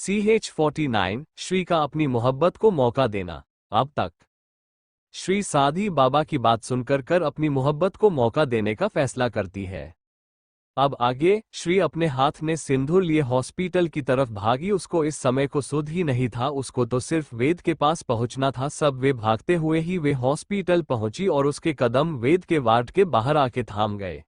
CH49 Shri का अपनी मोहब्बत को मौका देना। अब तक श्री साधी बाबा की बात सुनकर कर अपनी मोहब्बत को मौका देने का फैसला करती है। अब आगे श्री अपने हाथ में सिंदूर लिए हॉस्पिटल की तरफ भागी। उसको इस समय को सुध ही नहीं था, उसको तो सिर्फ वेद के पास पहुंचना था। सब वे भागते हुए ही वे हॉस्पिटल पहुंची और उसके कदम वेद के वार्ड के बाहर आके थाम गए।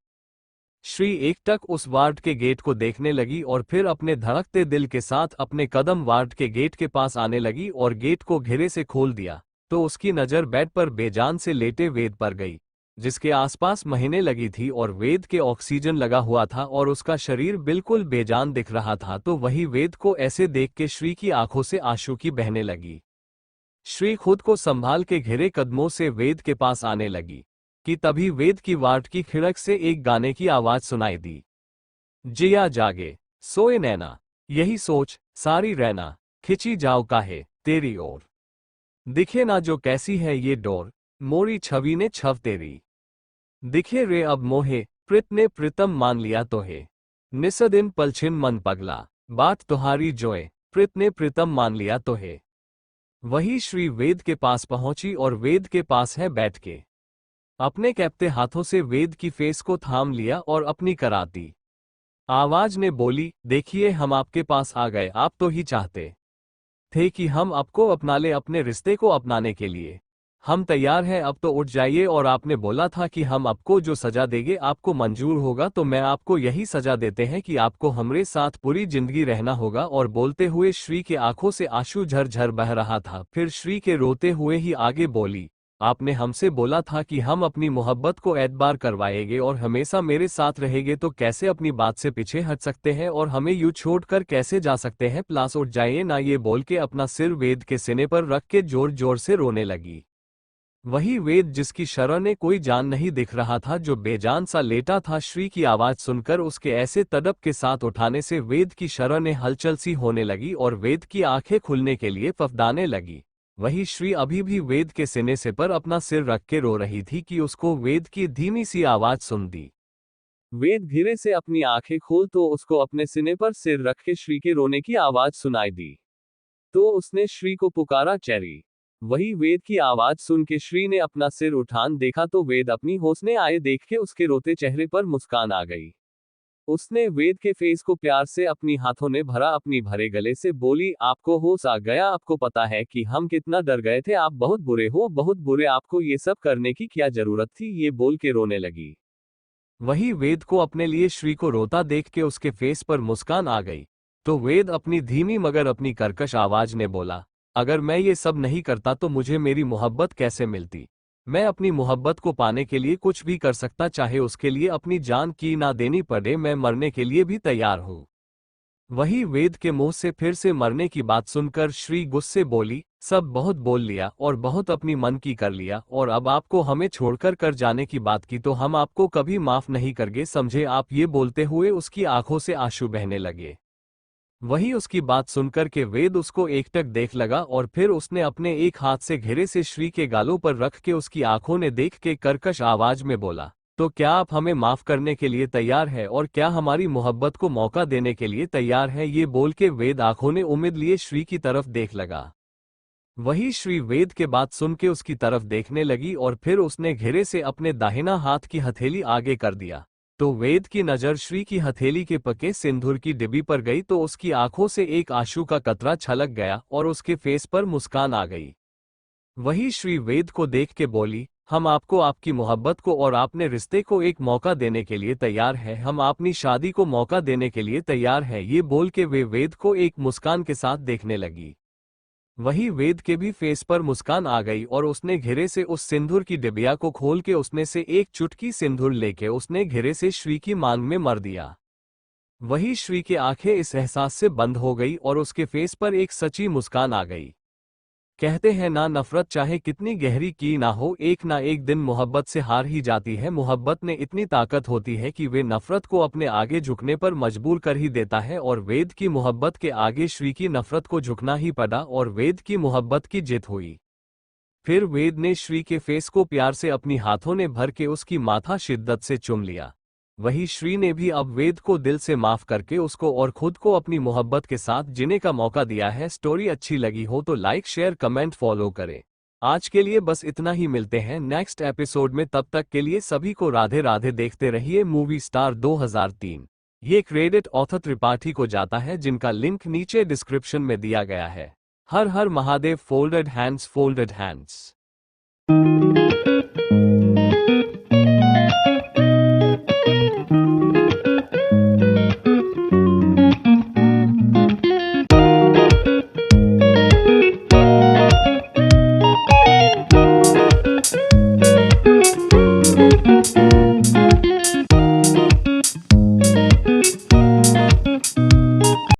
श्री एकटक उस वार्ड के गेट को देखने लगी और फिर अपने धड़कते दिल के साथ अपने कदम वार्ड के गेट के पास आने लगी और गेट को घेरे से खोल दिया तो उसकी नज़र बेड पर बेजान से लेटे वेद पर गई, जिसके आसपास महीने लगी थी और वेद के ऑक्सीजन लगा हुआ था और उसका शरीर बिल्कुल बेजान दिख रहा था। तो वही वेद को ऐसे देख के श्री की आंखों से आंसू की बहने लगी। श्री खुद को संभाल के घिरे कदमों से वेद के पास आने लगी कि तभी वेद की वार्ड की खिड़क से एक गाने की आवाज सुनाई दी। जिया जागे सोए नैना, यही सोच सारी रहना, खिंची जाओ काहे तेरी ओर, दिखे ना जो कैसी है ये डोर, मोरी छवि ने छव तेरी, दिखे रे अब मोहे प्रीत ने प्रीतम मान लिया तोहे, निसदिन पलछिन मन पगला, बात तुम्हारी जोए प्रीत ने प्रीतम मान लिया तोहे। वही श्री वेद के पास पहुंची और वेद के पास है बैठ के अपने कैप्ते हाथों से वेद की फेस को थाम लिया और अपनी कराती आवाज ने बोली, देखिए हम आपके पास आ गए, आप तो ही चाहते थे कि हम आपको अपना ले अपने रिश्ते को अपनाने के लिए। हम तैयार हैं, अब तो उठ जाइए। और आपने बोला था कि हम आपको जो सजा देंगे आपको मंजूर होगा, तो मैं आपको यही सजा देते हैं कि आपको हमारे साथ पूरी जिंदगी रहना होगा। और बोलते हुए श्री के आंखों से आंसू झरझर बह रहा था। फिर श्री के रोते हुए ही आगे बोली, आपने हमसे बोला था कि हम अपनी मोहब्बत को एतबार करवाएंगे और हमेशा मेरे साथ रहेंगे, तो कैसे अपनी बात से पीछे हट सकते हैं और हमें यूं छोड़कर कैसे जा सकते हैं। प्लास उठ जाइए ना, ये बोल के अपना सिर वेद के सीने पर रख के जोर जोर से रोने लगी। वही वेद जिसकी शरण में कोई जान नहीं दिख रहा था, जो बेजान सा लेटा था, श्री की आवाज सुनकर उसके ऐसे तड़प के साथ उठाने से वेद की शरण में हलचल सी होने लगी और वेद की आंखें खुलने के लिए फफडाने लगी। वही श्री अभी भी वेद के सीने से पर अपना सिर रख के रो रही थी कि उसको वेद की धीमी सी आवाज सुन दी। वेद धीरे से अपनी आंखें खोल तो उसको अपने सीने पर सिर रख के श्री के रोने की आवाज सुनाई दी। तो उसने श्री को पुकारा, चेरी। वही वेद की आवाज सुन के श्री ने अपना सिर उठान देखा तो वेद अपनी होश में आए देख के उसके रोते चेहरे पर मुस्कान आ गई। उसने वेद के फेस को प्यार से अपनी हाथों ने भरा, अपनी भरे गले से बोली, आपको होश आ गया? आपको पता है कि हम कितना डर गए थे? आप बहुत बुरे हो, बहुत बुरे। आपको ये सब करने की क्या जरूरत थी? ये बोल के रोने लगी। वही वेद को अपने लिए श्री को रोता देख के उसके फेस पर मुस्कान आ गई। तो वेद अपनी धीमी मगर अपनी कर्कश आवाज ने बोला, अगर मैं ये सब नहीं करता तो मुझे मेरी मोहब्बत कैसे मिलती? मैं अपनी मोहब्बत को पाने के लिए कुछ भी कर सकता, चाहे उसके लिए अपनी जान की ना देनी पड़े। मैं मरने के लिए भी तैयार हूँ। वही वेद के मुंह से फिर से मरने की बात सुनकर श्री गुस्से बोली, सब बहुत बोल लिया और बहुत अपनी मन की कर लिया, और अब आपको हमें छोड़कर कर जाने की बात की तो हम आपको कभी माफ नहीं करगे, समझे आप? ये बोलते हुए उसकी आंखों से आंसू बहने लगे। वही उसकी बात सुनकर के वेद उसको एकटक देख लगा और फिर उसने अपने एक हाथ से घेरे से श्री के गालों पर रख के उसकी आंखों ने देख के कर्कश आवाज में बोला, तो क्या आप हमें माफ करने के लिए तैयार है और क्या हमारी मोहब्बत को मौका देने के लिए तैयार है? ये बोल के वेद आंखों ने उम्मीद लिए श्री की तरफ देख लगा। वही श्री वेद के बात सुन के उसकी तरफ देखने लगी और फिर उसने घेरे से अपने दाहिना हाथ की हथेली आगे कर दिया। तो वेद की नजर श्री की हथेली के पके सिंदूर की डिब्बी पर गई तो उसकी आंखों से एक आंसू का कतरा छलक गया और उसके फेस पर मुस्कान आ गई। वही श्री वेद को देख के बोली, हम आपको आपकी मोहब्बत को और आपने रिश्ते को एक मौका देने के लिए तैयार है, हम अपनी शादी को मौका देने के लिए तैयार है। ये बोल के वे वेद को एक मुस्कान के साथ देखने लगी। वही वेद के भी फेस पर मुस्कान आ गई और उसने घेरे से उस सिंदूर की डिबिया को खोल के उसमें से एक चुटकी सिंदूर लेके उसने घेरे से श्री की मांग में मर दिया। वही श्री की आंखें इस एहसास से बंद हो गई और उसके फेस पर एक सच्ची मुस्कान आ गई। कहते हैं ना, नफरत चाहे कितनी गहरी की ना हो, एक ना एक दिन मोहब्बत से हार ही जाती है। मोहब्बत में इतनी ताकत होती है कि वे नफरत को अपने आगे झुकने पर मजबूर कर ही देता है, और वेद की मोहब्बत के आगे श्री की नफरत को झुकना ही पड़ा और वेद की मोहब्बत की जीत हुई। फिर वेद ने श्री के फेस को प्यार से अपनी हाथों ने भर के उसकी माथा शिद्दत से चूम लिया। वही श्री ने भी अब वेद को दिल से माफ करके उसको और खुद को अपनी मोहब्बत के साथ जीने का मौका दिया है। स्टोरी अच्छी लगी हो तो लाइक शेयर कमेंट फॉलो करें। आज के लिए बस इतना ही, मिलते हैं नेक्स्ट एपिसोड में, तब तक के लिए सभी को राधे राधे। देखते रहिए मूवी स्टार 2003। ये क्रेडिट ऑथर त्रिपाठी को जाता है, जिनका लिंक नीचे डिस्क्रिप्शन में दिया गया है। हर हर Mahadev. Folded hands, folded hands.